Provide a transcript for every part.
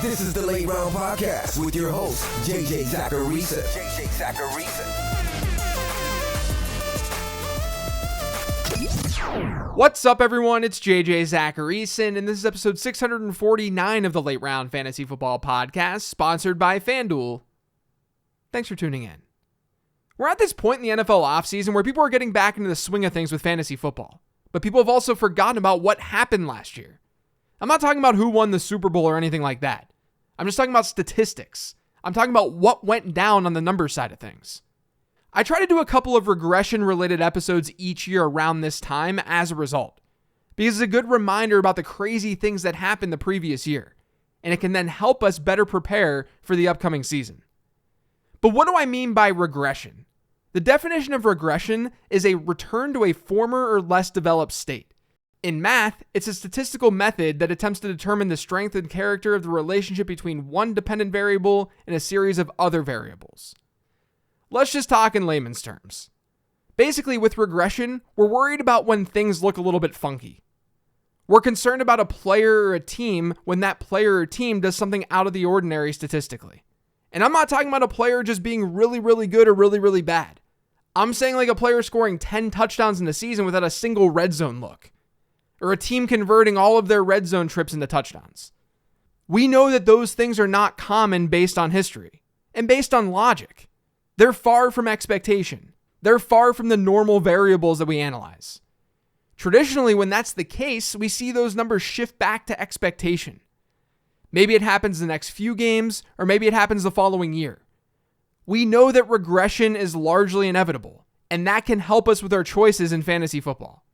This is the Late Round Podcast with your host, JJ Zacharisa. What's up, everyone? It's JJ Zacharisa, and this is episode 649 of the Late Round Fantasy Football Podcast, sponsored by FanDuel. Thanks for tuning in. We're at this point in the NFL offseason where people are getting back into the swing of things with fantasy football, but people have also forgotten about what happened last year. I'm not talking about who won the Super Bowl or anything like that. I'm just talking about statistics. I'm talking about what went down on the numbers side of things. I try to do a couple of regression-related episodes each year around this time as a result, because it's a good reminder about the crazy things that happened the previous year, and it can then help us better prepare for the upcoming season. But what do I mean by regression? The definition of regression is a return to a former or less developed state. In math, it's a statistical method that attempts to determine the strength and character of the relationship between one dependent variable and a series of other variables. Let's just talk in layman's terms. Basically, with regression, we're worried about when things look a little bit funky. We're concerned about a player or a team when that player or team does something out of the ordinary statistically. And I'm not talking about a player just being really, really good or really, really bad. I'm saying like a player scoring 10 touchdowns in the season without a single red zone look, or a team converting all of their red zone trips into touchdowns. We know that those things are not common based on history and based on logic. They're far from expectation. They're far from the normal variables that we analyze. Traditionally, when that's the case, we see those numbers shift back to expectation. Maybe it happens the next few games, or maybe it happens the following year. We know that regression is largely inevitable, and that can help us with our choices in fantasy football.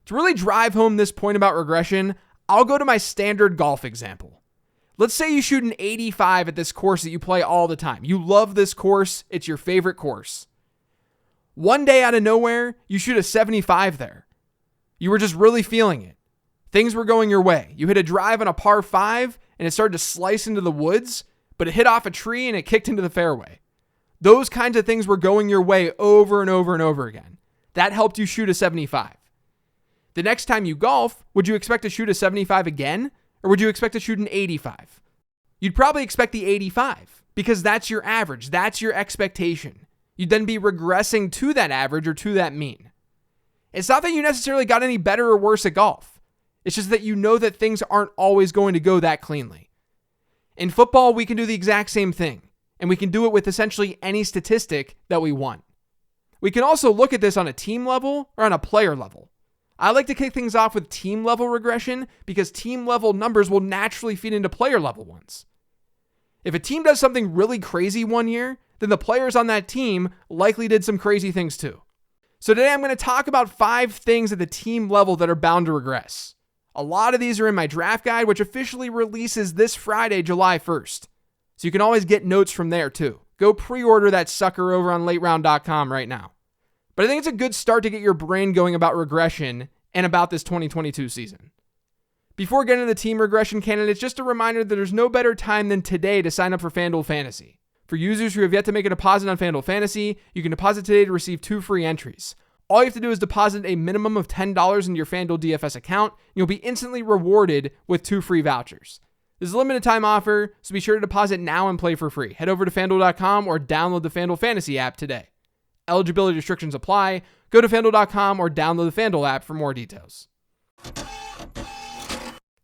To really drive home this point about regression, I'll go to my standard golf example. Let's say you shoot an 85 at this course that you play all the time. You love this course. It's your favorite course. One day out of nowhere, you shoot a 75 there. You were just really feeling it. Things were going your way. You hit a drive on a par 5 and it started to slice into the woods, but it hit off a tree and it kicked into the fairway. Those kinds of things were going your way over and over and over again. That helped you shoot a 75. The next time you golf, would you expect to shoot a 75 again? Or would you expect to shoot an 85? You'd probably expect the 85 because that's your average. That's your expectation. You'd then be regressing to that average or to that mean. It's not that you necessarily got any better or worse at golf. It's just that you know that things aren't always going to go that cleanly. In football, we can do the exact same thing, and we can do it with essentially any statistic that we want. We can also look at this on a team level or on a player level. I like to kick things off with team level regression because team level numbers will naturally feed into player level ones. If a team does something really crazy one year, then the players on that team likely did some crazy things too. So today I'm going to talk about 5 things at the team level that are bound to regress. A lot of these are in my draft guide, which officially releases this Friday, July 1st. So you can always get notes from there too. Go pre-order that sucker over on lateround.com right now. But I think it's a good start to get your brain going about regression and about this 2022 season. Before getting to the team regression candidates, just a reminder that there's no better time than today to sign up for FanDuel Fantasy. For users who have yet to make a deposit on FanDuel Fantasy, you can deposit today to receive 2 free entries. All you have to do is deposit a minimum of $10 into your FanDuel DFS account, and you'll be instantly rewarded with 2 free vouchers. This is a limited time offer, so be sure to deposit now and play for free. Head over to FanDuel.com or download the FanDuel Fantasy app today. Eligibility restrictions apply. Go to FanDuel.com or download the FanDuel app for more details.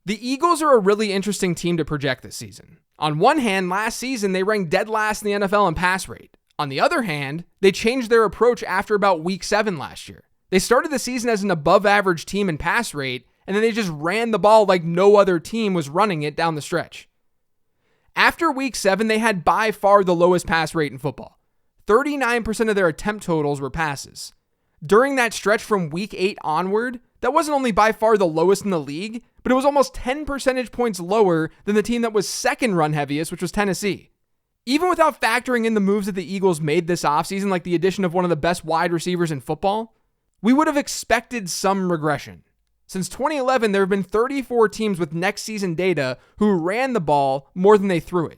The Eagles are a really interesting team to project this season. On one hand, last season, they ranked dead last in the NFL in pass rate. On the other hand, they changed their approach after about week 7 last year. They started the season as an above-average team in pass rate, and then they just ran the ball like no other team was running it down the stretch. After week 7, they had by far the lowest pass rate in football. 39% of their attempt totals were passes. During that stretch from week 8 onward, that wasn't only by far the lowest in the league, but it was almost 10 percentage points lower than the team that was second run heaviest, which was Tennessee. Even without factoring in the moves that the Eagles made this offseason, like the addition of one of the best wide receivers in football, we would have expected some regression. Since 2011, there have been 34 teams with next season data who ran the ball more than they threw it.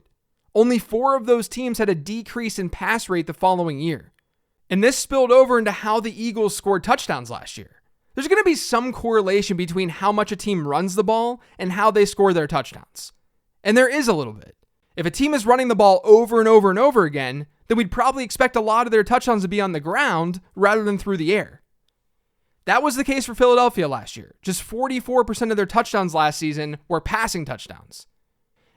Only 4 of those teams had a decrease in pass rate the following year. And this spilled over into how the Eagles scored touchdowns last year. There's going to be some correlation between how much a team runs the ball and how they score their touchdowns. And there is a little bit. If a team is running the ball over and over and over again, then we'd probably expect a lot of their touchdowns to be on the ground rather than through the air. That was the case for Philadelphia last year. Just 44% of their touchdowns last season were passing touchdowns.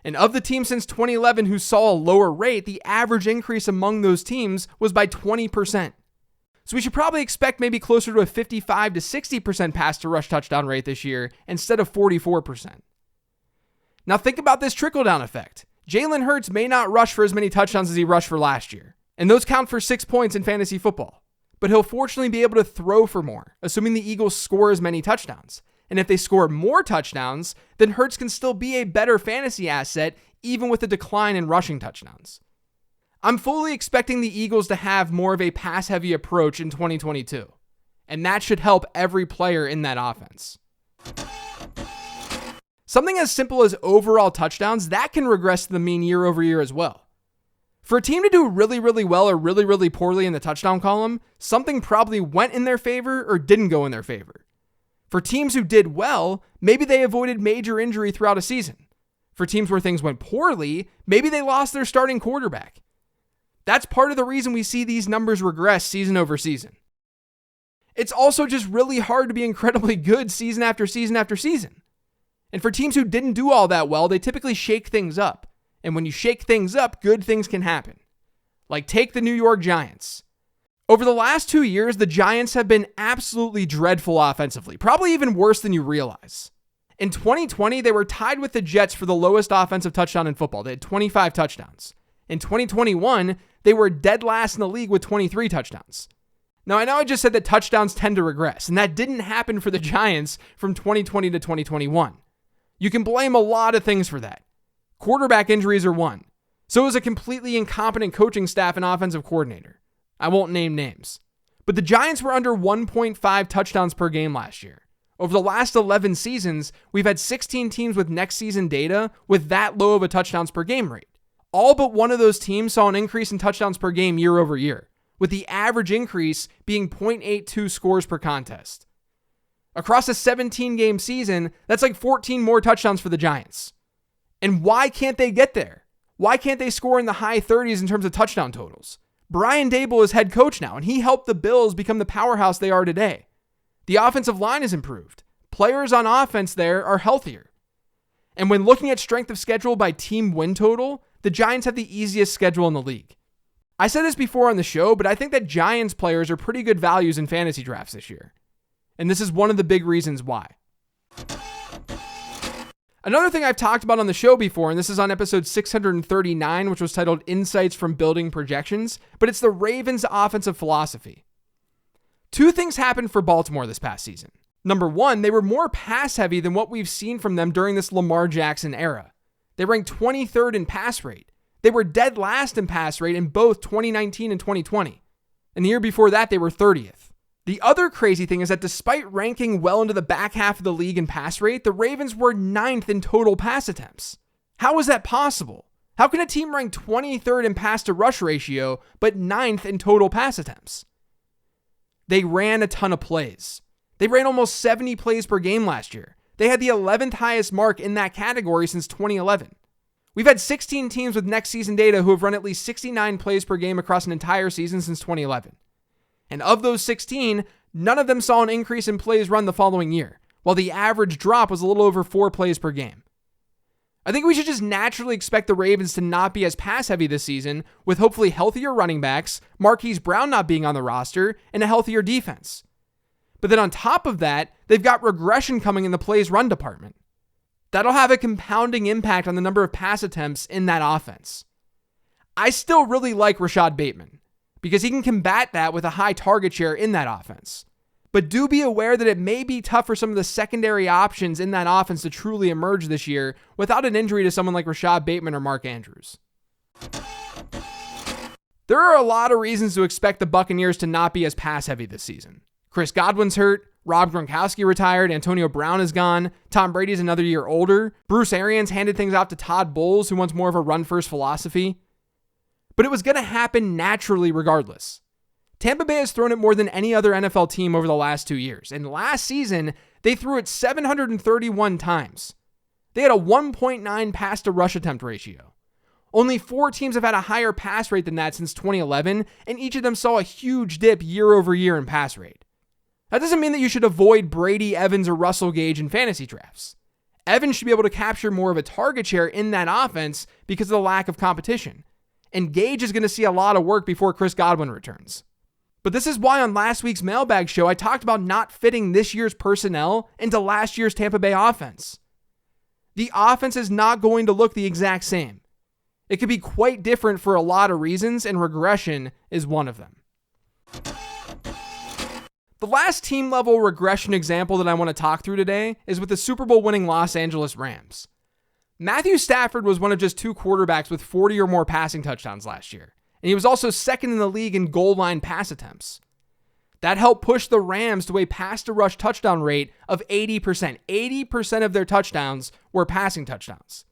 And of the teams since 2011 who saw a lower rate, the average increase among those teams was by 20%. So we should probably expect maybe closer to a 55 to 60% pass to rush touchdown rate this year instead of 44%. Now think about this trickle-down effect. Jalen Hurts may not rush for as many touchdowns as he rushed for last year, and those count for 6 points in fantasy football. But he'll fortunately be able to throw for more, assuming the Eagles score as many touchdowns. And if they score more touchdowns, then Hurts can still be a better fantasy asset, even with a decline in rushing touchdowns. I'm fully expecting the Eagles to have more of a pass-heavy approach in 2022, and that should help every player in that offense. Something as simple as overall touchdowns, that can regress to the mean year over year as well. For a team to do really, really well or really, really poorly in the touchdown column, something probably went in their favor or didn't go in their favor. For teams who did well, maybe they avoided major injury throughout a season. For teams where things went poorly, maybe they lost their starting quarterback. That's part of the reason we see these numbers regress season over season. It's also just really hard to be incredibly good season after season after season. And for teams who didn't do all that well, they typically shake things up. And when you shake things up, good things can happen. Like take the New York Giants. Over the last 2 years, the Giants have been absolutely dreadful offensively, probably even worse than you realize. In 2020, they were tied with the Jets for the lowest offensive touchdown in football. They had 25 touchdowns. In 2021, they were dead last in the league with 23 touchdowns. Now, I know I just said that touchdowns tend to regress, and that didn't happen for the Giants from 2020 to 2021. You can blame a lot of things for that. Quarterback injuries are one. So is a completely incompetent coaching staff and offensive coordinator. I won't name names. But the Giants were under 1.5 touchdowns per game last year. Over the last 11 seasons, we've had 16 teams with next season data with that low of a touchdowns per game rate. All but one of those teams saw an increase in touchdowns per game year over year, with the average increase being 0.82 scores per contest. Across a 17-game season, that's like 14 more touchdowns for the Giants. And why can't they get there? Why can't they score in the high 30s in terms of touchdown totals? Brian Daboll is head coach now, and he helped the Bills become the powerhouse they are today. The offensive line is improved. Players on offense there are healthier. And when looking at strength of schedule by team win total, the Giants have the easiest schedule in the league. I said this before on the show, but I think that Giants players are pretty good values in fantasy drafts this year. And this is one of the big reasons why. Another thing I've talked about on the show before, and this is on episode 639, which was titled Insights from Building Projections, but it's the Ravens' offensive philosophy. Two things happened for Baltimore this past season. Number one, they were more pass-heavy than what we've seen from them during this Lamar Jackson era. They ranked 23rd in pass rate. They were dead last in pass rate in both 2019 and 2020. And the year before that, they were 30th. The other crazy thing is that despite ranking well into the back half of the league in pass rate, the Ravens were 9th in total pass attempts. How is that possible? How can a team rank 23rd in pass to rush ratio, but 9th in total pass attempts? They ran a ton of plays. They ran almost 70 plays per game last year. They had the 11th highest mark in that category since 2011. We've had 16 teams with next season data who have run at least 69 plays per game across an entire season since 2011. And of those 16, none of them saw an increase in plays run the following year, while the average drop was a little over 4 plays per game. I think we should just naturally expect the Ravens to not be as pass-heavy this season, with hopefully healthier running backs, Marquise Brown not being on the roster, and a healthier defense. But then on top of that, they've got regression coming in the plays run department. That'll have a compounding impact on the number of pass attempts in that offense. I still really like Rashad Bateman, because he can combat that with a high target share in that offense. But do be aware that it may be tough for some of the secondary options in that offense to truly emerge this year without an injury to someone like Rashad Bateman or Mark Andrews. There are a lot of reasons to expect the Buccaneers to not be as pass-heavy this season. Chris Godwin's hurt, Rob Gronkowski retired, Antonio Brown is gone, Tom Brady's another year older, Bruce Arians handed things off to Todd Bowles, who wants more of a run-first philosophy. But it was going to happen naturally regardless. Tampa Bay has thrown it more than any other NFL team over the last 2 years, and last season, they threw it 731 times. They had a 1.9 pass to rush attempt ratio. Only 4 teams have had a higher pass rate than that since 2011, and each of them saw a huge dip year over year in pass rate. That doesn't mean that you should avoid Brady, Evans, or Russell Gage in fantasy drafts. Evans should be able to capture more of a target share in that offense because of the lack of competition. And Gage is going to see a lot of work before Chris Godwin returns. But this is why on last week's mailbag show, I talked about not fitting this year's personnel into last year's Tampa Bay offense. The offense is not going to look the exact same. It could be quite different for a lot of reasons, and regression is one of them. The last team-level regression example that I want to talk through today is with the Super Bowl winning Los Angeles Rams. Matthew Stafford was one of just 2 quarterbacks with 40 or more passing touchdowns last year, and he was also second in the league in goal line pass attempts. That helped push the Rams to a pass-to-rush touchdown rate of 80%. 80% of their touchdowns were passing touchdowns.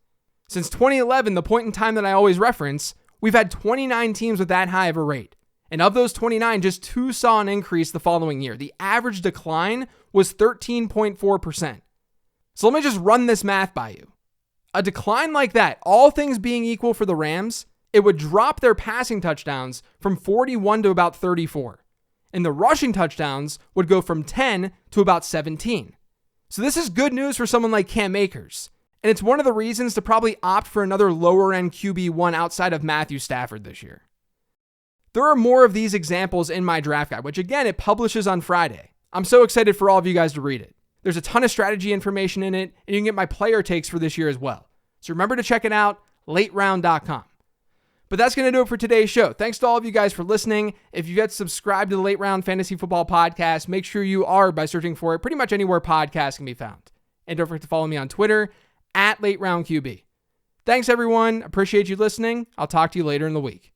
Since 2011, the point in time that I always reference, we've had 29 teams with that high of a rate. And of those 29, just 2 saw an increase the following year. The average decline was 13.4%. So let me just run this math by you. A decline like that, all things being equal for the Rams, it would drop their passing touchdowns from 41 to about 34. And the rushing touchdowns would go from 10 to about 17. So this is good news for someone like Cam Akers. And it's one of the reasons to probably opt for another lower-end QB1 outside of Matthew Stafford this year. There are more of these examples in my draft guide, which again, it publishes on Friday. I'm so excited for all of you guys to read it. There's a ton of strategy information in it, and you can get my player takes for this year as well. So remember to check it out, lateround.com. But that's going to do it for today's show. Thanks to all of you guys for listening. If you get subscribed to the Late Round Fantasy Football Podcast, make sure you are by searching for it pretty much anywhere podcasts can be found. And don't forget to follow me on Twitter, @LateRoundQB. Thanks, everyone. Appreciate you listening. I'll talk to you later in the week.